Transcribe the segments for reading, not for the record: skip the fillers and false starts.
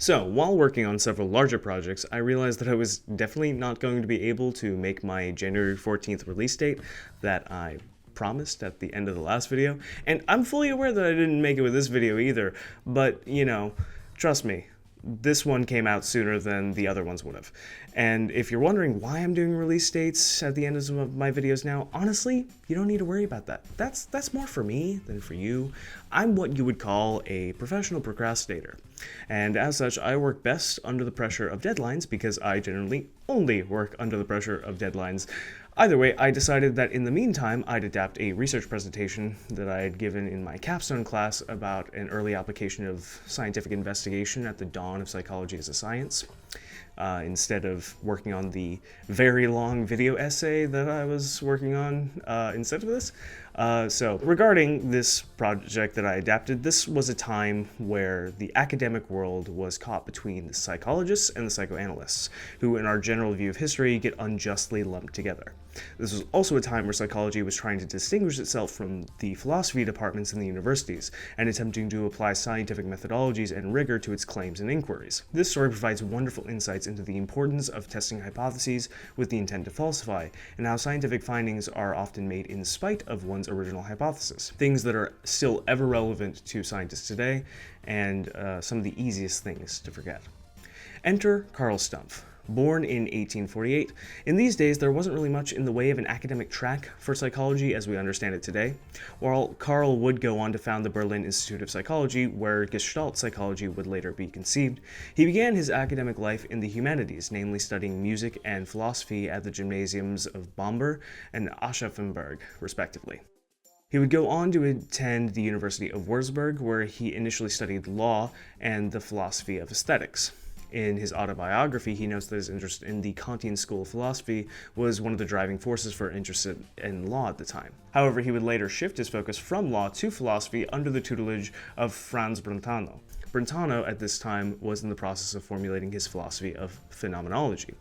So, while working on several larger projects, I realized that I was definitely not going to be able to make my January 14th release date that I promised at the end of the last video, and I'm fully aware that I didn't make it with this video either, but, trust me, this one came out sooner than the other ones would have. And if you're wondering why I'm doing release dates at the end of some of my videos now, honestly, you don't need to worry about that. That's more for me than for you. I'm what you would call a professional procrastinator. And as such, I work best under the pressure of deadlines because I generally only work under the pressure of deadlines. Either way, I decided that in the meantime, I'd adapt a research presentation that I had given in my capstone class about an early application of scientific investigation at the dawn of psychology as a science, instead of working on the very long video essay that I was working on instead of this. So regarding this project that I adapted, this was a time where the academic world was caught between the psychologists and the psychoanalysts, who in our general view of history get unjustly lumped together. This was also a time where psychology was trying to distinguish itself from the philosophy departments in the universities, and attempting to apply scientific methodologies and rigor to its claims and inquiries. This story provides wonderful insights into the importance of testing hypotheses with the intent to falsify, and how scientific findings are often made in spite of one's original hypothesis. Things that are still ever relevant to scientists today, and some of the easiest things to forget. Enter Carl Stumpf. Born in 1848, in these days there wasn't really much in the way of an academic track for psychology as we understand it today. While Carl would go on to found the Berlin Institute of Psychology, where Gestalt psychology would later be conceived, he began his academic life in the humanities, namely studying music and philosophy at the gymnasiums of Bamberg and Aschaffenburg, respectively. He would go on to attend the University of Würzburg, where he initially studied law and the philosophy of aesthetics. In his autobiography, he notes that his interest in the Kantian school of philosophy was one of the driving forces for interest in law at the time. However, he would later shift his focus from law to philosophy under the tutelage of Franz Brentano. Brentano, at this time, was in the process of formulating his philosophy of phenomenology.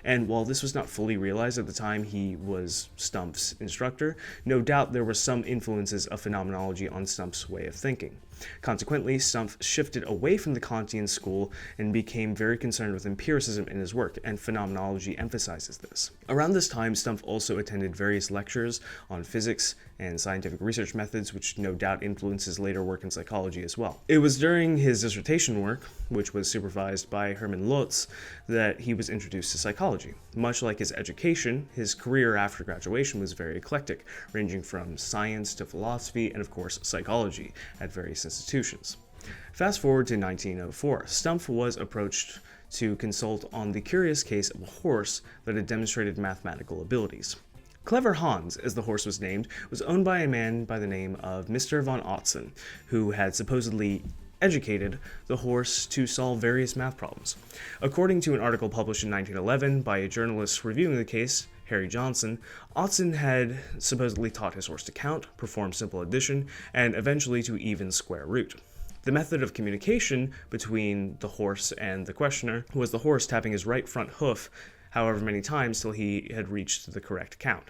And while this was not fully realized at the time he was Stumpf's instructor, no doubt there were some influences of phenomenology on Stumpf's way of thinking. Consequently, Stumpf shifted away from the Kantian school and became very concerned with empiricism in his work, and phenomenology emphasizes this. Around this time, Stumpf also attended various lectures on physics and scientific research methods, which no doubt influenced his later work in psychology as well. It was during his dissertation work, which was supervised by Hermann Lotz, that he was introduced to psychology. Much like his education, his career after graduation was very eclectic, ranging from science to philosophy and, of course, psychology at various institutions. Fast forward to 1904, Stumpf was approached to consult on the curious case of a horse that had demonstrated mathematical abilities. Clever Hans, as the horse was named, was owned by a man by the name of Mr. von Otzen, who had supposedly educated the horse to solve various math problems. According to an article published in 1911 by a journalist reviewing the case, Harry Johnson, Otzen had supposedly taught his horse to count, perform simple addition, and eventually to even square root. The method of communication between the horse and the questioner was the horse tapping his right front hoof however many times till he had reached the correct count.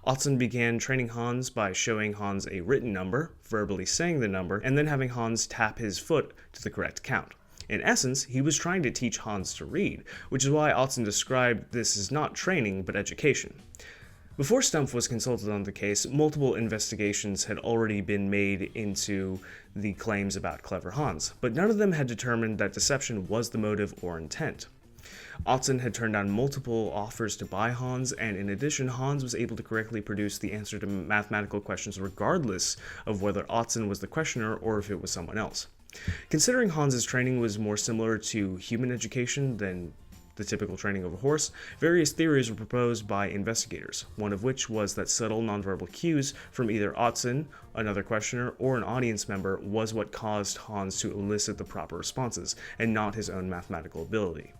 Otzen began training Hans by showing Hans a written number, verbally saying the number, and then having Hans tap his foot to the correct count. In essence, he was trying to teach Hans to read, which is why Otzen described this as not training, but education. Before Stumpf was consulted on the case, multiple investigations had already been made into the claims about Clever Hans, but none of them had determined that deception was the motive or intent. Otzen had turned down multiple offers to buy Hans, and in addition, Hans was able to correctly produce the answer to mathematical questions regardless of whether Otzen was the questioner or if it was someone else. Considering Hans's training was more similar to human education than the typical training of a horse, various theories were proposed by investigators, one of which was that subtle nonverbal cues from either Otzen, another questioner, or an audience member was what caused Hans to elicit the proper responses, and not his own mathematical ability.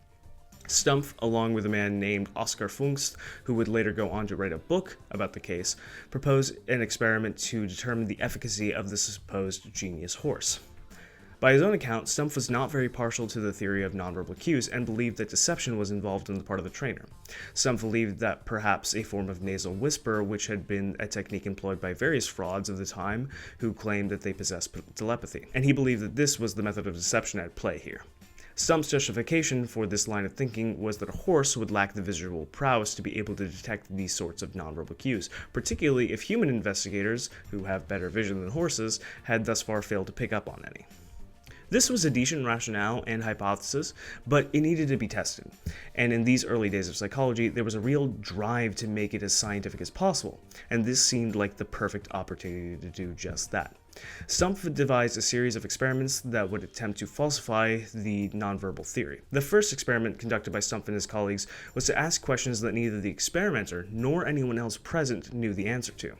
Stumpf, along with a man named Oskar Funkst, who would later go on to write a book about the case, proposed an experiment to determine the efficacy of the supposed genius horse. By his own account, Stumpf was not very partial to the theory of nonverbal cues and believed that deception was involved on the part of the trainer. Stumpf believed that perhaps a form of nasal whisper, which had been a technique employed by various frauds of the time who claimed that they possessed telepathy, and he believed that this was the method of deception at play here. Stumpf's justification for this line of thinking was that a horse would lack the visual prowess to be able to detect these sorts of nonverbal cues, particularly if human investigators, who have better vision than horses, had thus far failed to pick up on any. This was a decent rationale and hypothesis, but it needed to be tested. And in these early days of psychology, there was a real drive to make it as scientific as possible, and this seemed like the perfect opportunity to do just that. Stumpf devised a series of experiments that would attempt to falsify the nonverbal theory. The first experiment conducted by Stumpf and his colleagues was to ask questions that neither the experimenter nor anyone else present knew the answer to.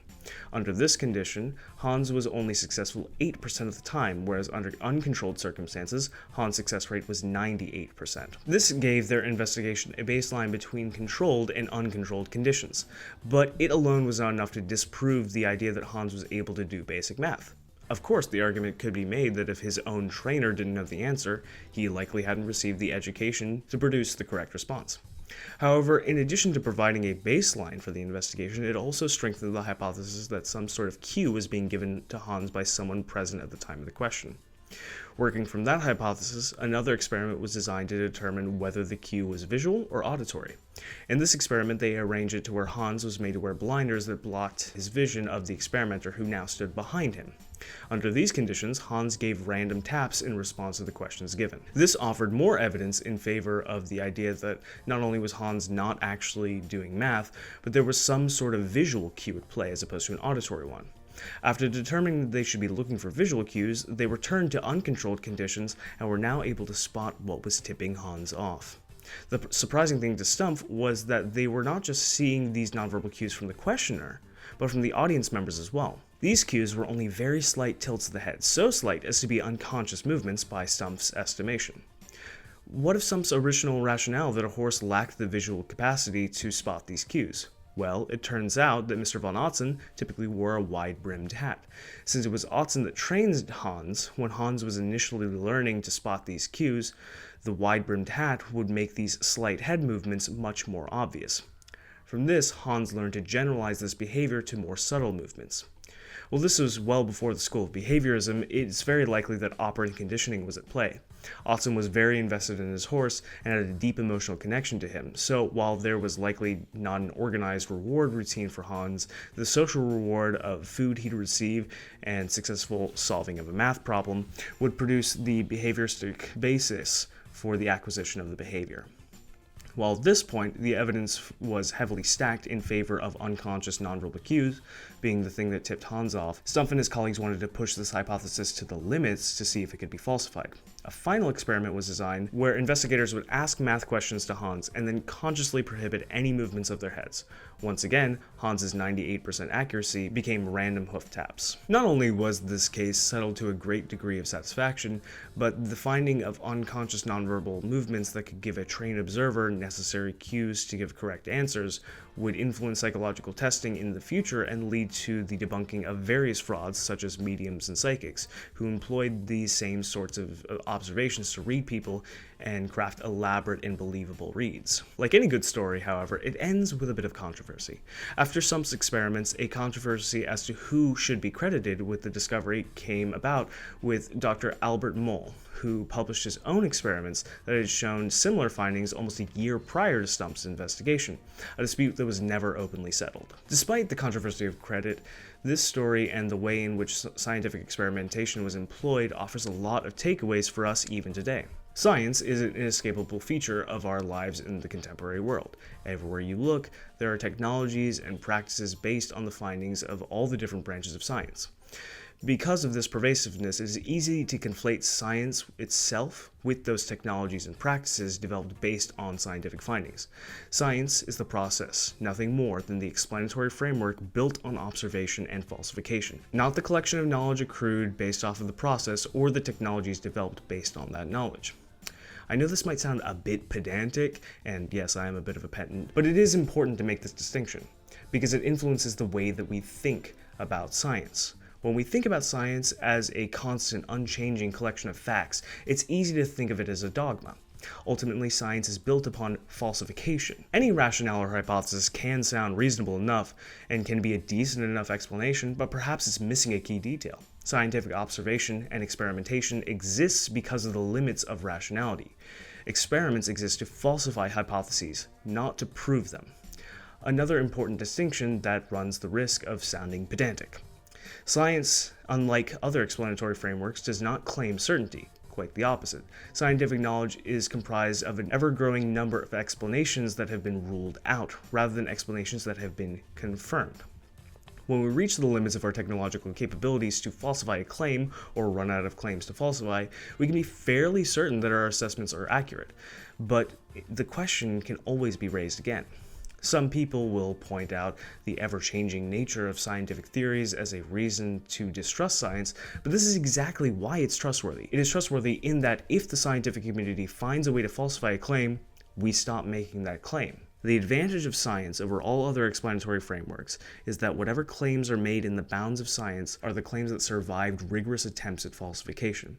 Under this condition, Hans was only successful 8% of the time, whereas under uncontrolled circumstances, Hans' success rate was 98%. This gave their investigation a baseline between controlled and uncontrolled conditions, but it alone was not enough to disprove the idea that Hans was able to do basic math. Of course, the argument could be made that if his own trainer didn't know the answer, he likely hadn't received the education to produce the correct response. However, in addition to providing a baseline for the investigation, it also strengthened the hypothesis that some sort of cue was being given to Hans by someone present at the time of the question. Working from that hypothesis, another experiment was designed to determine whether the cue was visual or auditory. In this experiment, they arranged it to where Hans was made to wear blinders that blocked his vision of the experimenter who now stood behind him. Under these conditions, Hans gave random taps in response to the questions given. This offered more evidence in favor of the idea that not only was Hans not actually doing math, but there was some sort of visual cue at play as opposed to an auditory one. After determining that they should be looking for visual cues, they returned to uncontrolled conditions and were now able to spot what was tipping Hans off. The surprising thing to Stumpf was that they were not just seeing these nonverbal cues from the questioner, but from the audience members as well. These cues were only very slight tilts of the head, so slight as to be unconscious movements by Stumpf's estimation. What of Stumpf's original rationale that a horse lacked the visual capacity to spot these cues? Well, it turns out that Mr. von Otzen typically wore a wide-brimmed hat. Since it was Otzen that trained Hans, when Hans was initially learning to spot these cues, the wide-brimmed hat would make these slight head movements much more obvious. From this, Hans learned to generalize this behavior to more subtle movements. While this was well before the school of behaviorism, it's very likely that operant conditioning was at play. Otzen was very invested in his horse and had a deep emotional connection to him, so while there was likely not an organized reward routine for Hans, the social reward of food he'd receive and successful solving of a math problem would produce the behavioristic basis for the acquisition of the behavior. While at this point, the evidence was heavily stacked in favor of unconscious nonverbal cues being the thing that tipped Hans off, Stumpf and his colleagues wanted to push this hypothesis to the limits to see if it could be falsified. A final experiment was designed where investigators would ask math questions to Hans and then consciously prohibit any movements of their heads. Once again, Hans's 98% accuracy became random hoof taps. Not only was this case settled to a great degree of satisfaction, but the finding of unconscious nonverbal movements that could give a trained observer necessary cues to give correct answers would influence psychological testing in the future and lead to the debunking of various frauds such as mediums and psychics, who employed these same sorts of observations to read people and craft elaborate and believable reads. Like any good story, however, it ends with a bit of controversy. After Stumpf's experiments, a controversy as to who should be credited with the discovery came about with Dr. Albert Moll, who published his own experiments that had shown similar findings almost a year prior to Stumpf's investigation, a dispute that was never openly settled. Despite the controversy of credit, this story and the way in which scientific experimentation was employed offers a lot of takeaways for us even today. Science is an inescapable feature of our lives in the contemporary world. Everywhere you look, there are technologies and practices based on the findings of all the different branches of science. Because of this pervasiveness, it is easy to conflate science itself with those technologies and practices developed based on scientific findings. Science is the process, nothing more than the explanatory framework built on observation and falsification, not the collection of knowledge accrued based off of the process or the technologies developed based on that knowledge. I know this might sound a bit pedantic, and yes, I am a bit of a pedant, but it is important to make this distinction, because it influences the way that we think about science. When we think about science as a constant, unchanging collection of facts, it's easy to think of it as a dogma. Ultimately, science is built upon falsification. Any rationale or hypothesis can sound reasonable enough and can be a decent enough explanation, but perhaps it's missing a key detail. Scientific observation and experimentation exists because of the limits of rationality. Experiments exist to falsify hypotheses, not to prove them. Another important distinction that runs the risk of sounding pedantic. Science, unlike other explanatory frameworks, does not claim certainty. Quite the opposite. Scientific knowledge is comprised of an ever-growing number of explanations that have been ruled out, rather than explanations that have been confirmed. When we reach the limits of our technological capabilities to falsify a claim, or run out of claims to falsify, we can be fairly certain that our assessments are accurate. But the question can always be raised again. Some people will point out the ever-changing nature of scientific theories as a reason to distrust science, but this is exactly why it's trustworthy. It is trustworthy in that if the scientific community finds a way to falsify a claim, we stop making that claim. The advantage of science over all other explanatory frameworks is that whatever claims are made in the bounds of science are the claims that survived rigorous attempts at falsification.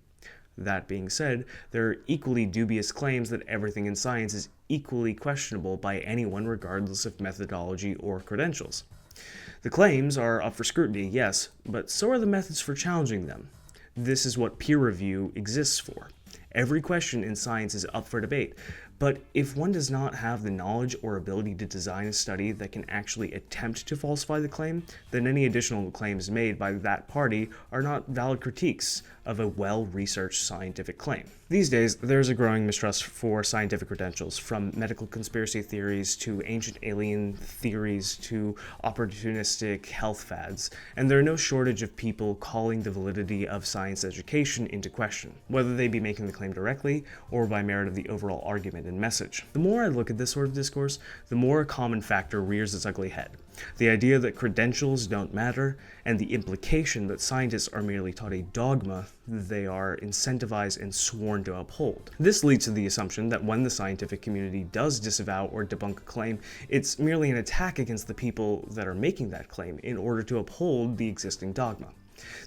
That being said, there are equally dubious claims that everything in science is equally questionable by anyone regardless of methodology or credentials. The claims are up for scrutiny, yes, but so are the methods for challenging them. This is what peer review exists for. Every question in science is up for debate, but if one does not have the knowledge or ability to design a study that can actually attempt to falsify the claim, then any additional claims made by that party are not valid critiques of a well-researched scientific claim. These days, there's a growing mistrust for scientific credentials, from medical conspiracy theories to ancient alien theories to opportunistic health fads, and there are no shortage of people calling the validity of science education into question, whether they be making the claim directly or by merit of the overall argument and message. The more I look at this sort of discourse, the more a common factor rears its ugly head. The idea that credentials don't matter, and the implication that scientists are merely taught a dogma they are incentivized and sworn to uphold. This leads to the assumption that when the scientific community does disavow or debunk a claim, it's merely an attack against the people that are making that claim in order to uphold the existing dogma.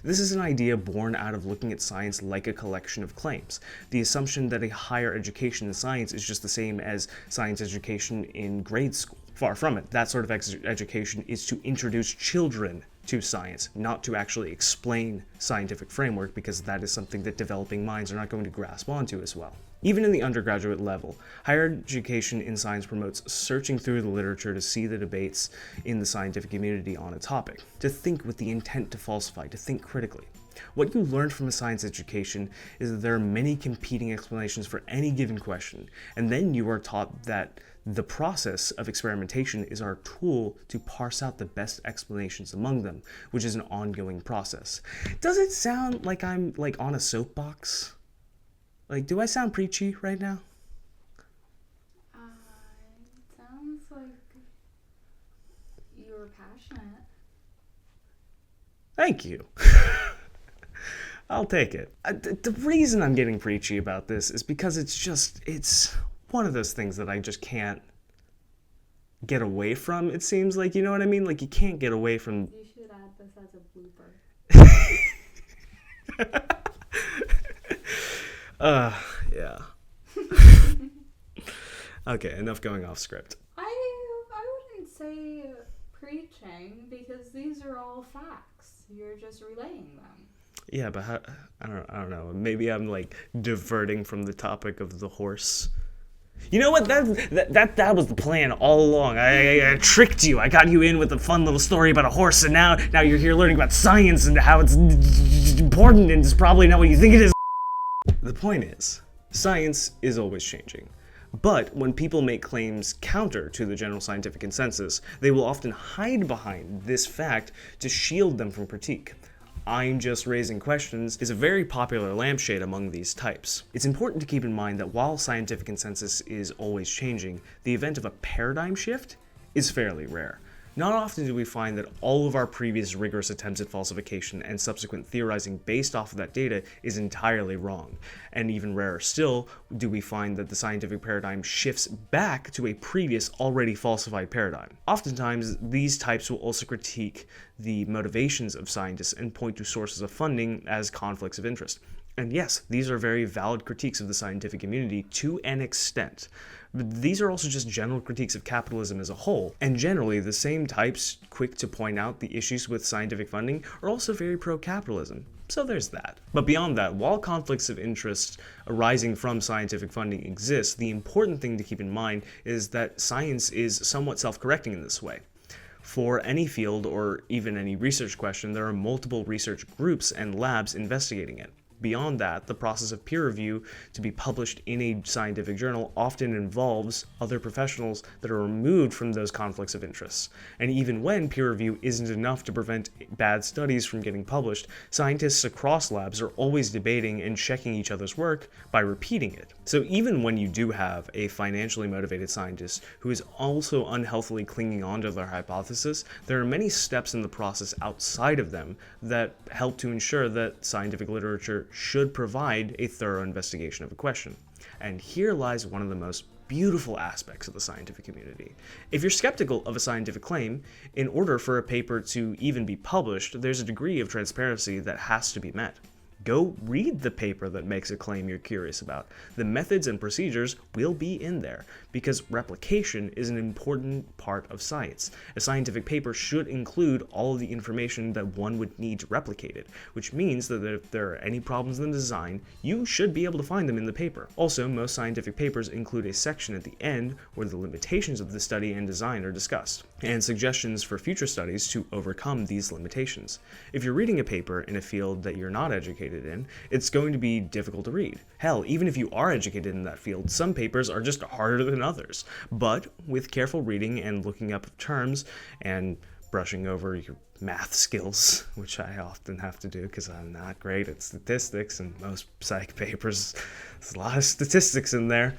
This is an idea born out of looking at science like a collection of claims. The assumption that a higher education in science is just the same as science education in grade school. Far from it. That sort of education is to introduce children to science, not to actually explain scientific framework, because that is something that developing minds are not going to grasp onto as well. Even in the undergraduate level, higher education in science promotes searching through the literature to see the debates in the scientific community on a topic, to think with the intent to falsify, to think critically. What you learn from a science education is that there are many competing explanations for any given question, and then you are taught that the process of experimentation is our tool to parse out the best explanations among them, which is an ongoing process. Does it sound like I'm on a soapbox? Do I sound preachy right now? It sounds like you're passionate. Thank you. I'll take it. The reason I'm getting preachy about this is because it's one of those things that I just can't get away from, it seems like, you know what I mean? You can't get away from... You should add this as a blooper. Yeah. Okay, enough going off script. I wouldn't say preaching, because these are all facts. You're just relaying them. Yeah, but how, I don't know. Maybe I'm diverting from the topic of the horse. You know what? That was the plan all along. I tricked you. I got you in with a fun little story about a horse, and now you're here learning about science and how it's important, and it's probably not what you think it is. The point is, science is always changing. But when people make claims counter to the general scientific consensus, they will often hide behind this fact to shield them from critique. I'm just raising questions is a very popular lampshade among these types. It's important to keep in mind that while scientific consensus is always changing, the event of a paradigm shift is fairly rare. Not often do we find that all of our previous rigorous attempts at falsification and subsequent theorizing based off of that data is entirely wrong. And even rarer still, do we find that the scientific paradigm shifts back to a previous already falsified paradigm. Oftentimes, these types will also critique the motivations of scientists and point to sources of funding as conflicts of interest. And yes, these are very valid critiques of the scientific community to an extent. But these are also just general critiques of capitalism as a whole, and generally the same types quick to point out the issues with scientific funding are also very pro-capitalism. So there's that. But beyond that, while conflicts of interest arising from scientific funding exist, the important thing to keep in mind is that science is somewhat self-correcting in this way. For any field or even any research question, there are multiple research groups and labs investigating it. Beyond that, the process of peer review to be published in a scientific journal often involves other professionals that are removed from those conflicts of interest. And even when peer review isn't enough to prevent bad studies from getting published, scientists across labs are always debating and checking each other's work by repeating it. So even when you do have a financially motivated scientist who is also unhealthily clinging onto their hypothesis, there are many steps in the process outside of them that help to ensure that scientific literature should provide a thorough investigation of a question. And here lies one of the most beautiful aspects of the scientific community. If you're skeptical of a scientific claim, in order for a paper to even be published, there's a degree of transparency that has to be met. Go read the paper that makes a claim you're curious about. The methods and procedures will be in there, because replication is an important part of science. A scientific paper should include all of the information that one would need to replicate it, which means that if there are any problems in the design, you should be able to find them in the paper. Also, most scientific papers include a section at the end where the limitations of the study and design are discussed, and suggestions for future studies to overcome these limitations. If you're reading a paper in a field that you're not educated in, it's going to be difficult to read. Hell, even if you are educated in that field, some papers are just harder than others. But with careful reading and looking up terms and brushing over your math skills, which I often have to do because I'm not great at statistics, and most psych papers, there's a lot of statistics in there.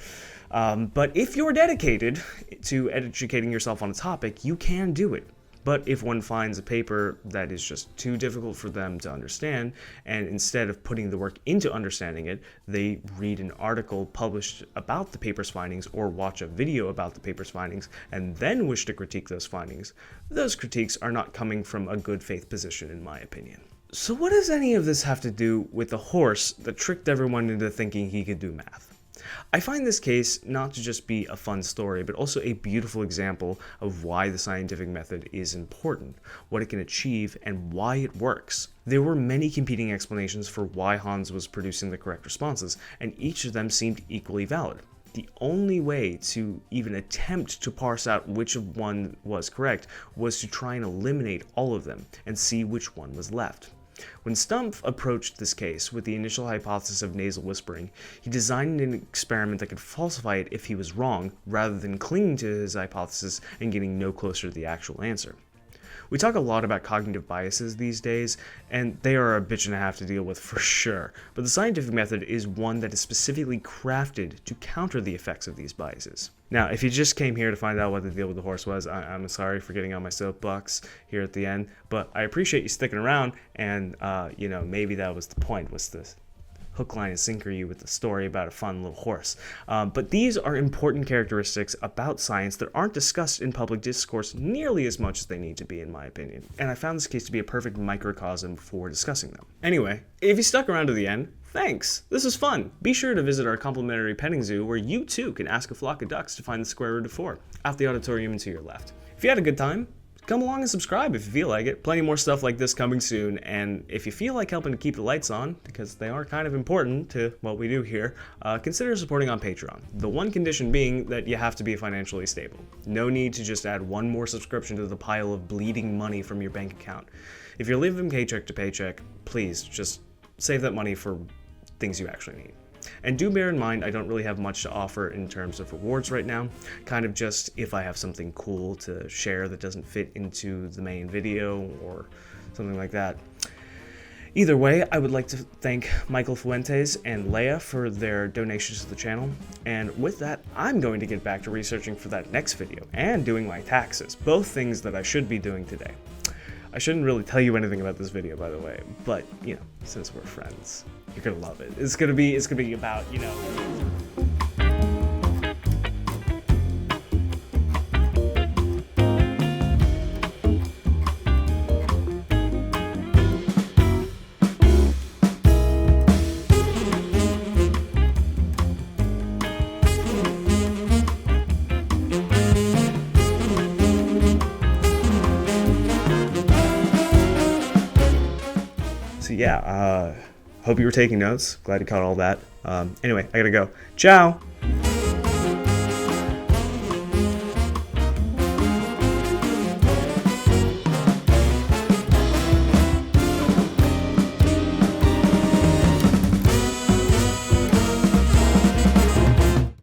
But if you're dedicated to educating yourself on a topic, you can do it. But if one finds a paper that is just too difficult for them to understand, and instead of putting the work into understanding it, they read an article published about the paper's findings or watch a video about the paper's findings and then wish to critique those findings, those critiques are not coming from a good faith position, in my opinion. So what does any of this have to do with the horse that tricked everyone into thinking he could do math? I find this case not to just be a fun story, but also a beautiful example of why the scientific method is important, what it can achieve, and why it works. There were many competing explanations for why Hans was producing the correct responses, and each of them seemed equally valid. The only way to even attempt to parse out which of one was correct was to try and eliminate all of them and see which one was left. When Stumpf approached this case with the initial hypothesis of nasal whispering, he designed an experiment that could falsify it if he was wrong, rather than clinging to his hypothesis and getting no closer to the actual answer. We talk a lot about cognitive biases these days, and they are a bitch and a half to deal with for sure, but the scientific method is one that is specifically crafted to counter the effects of these biases. Now, if you just came here to find out what the deal with the horse was, I'm sorry for getting on my soapbox here at the end, but I appreciate you sticking around, and, maybe that was the point, was this hook, line, and sinker you with the story about a fun little horse. But these are important characteristics about science that aren't discussed in public discourse nearly as much as they need to be, in my opinion. And I found this case to be a perfect microcosm for discussing them. Anyway, if you stuck around to the end, thanks! This was fun! Be sure to visit our complimentary petting zoo where you too can ask a flock of ducks to find the square root of 4, out the auditorium and to your left. If you had a good time, come along and subscribe if you feel like it. Plenty more stuff like this coming soon, and if you feel like helping to keep the lights on, because they are kind of important to what we do here, consider supporting on Patreon. The one condition being that you have to be financially stable. No need to just add one more subscription to the pile of bleeding money from your bank account. If you're living paycheck to paycheck, please just save that money for things you actually need. And do bear in mind, I don't really have much to offer in terms of rewards right now, kind of just if I have something cool to share that doesn't fit into the main video or something like that. Either way, I would like to thank Michael Fuentes and Leia for their donations to the channel, and with that, I'm going to get back to researching for that next video and doing my taxes, both things that I should be doing today. I shouldn't really tell you anything about this video, by the way, but, you know, since we're friends, you're gonna love it. It's gonna be about, you know... So yeah, hope you were taking notes. Glad you caught all that. Anyway, I gotta go. Ciao!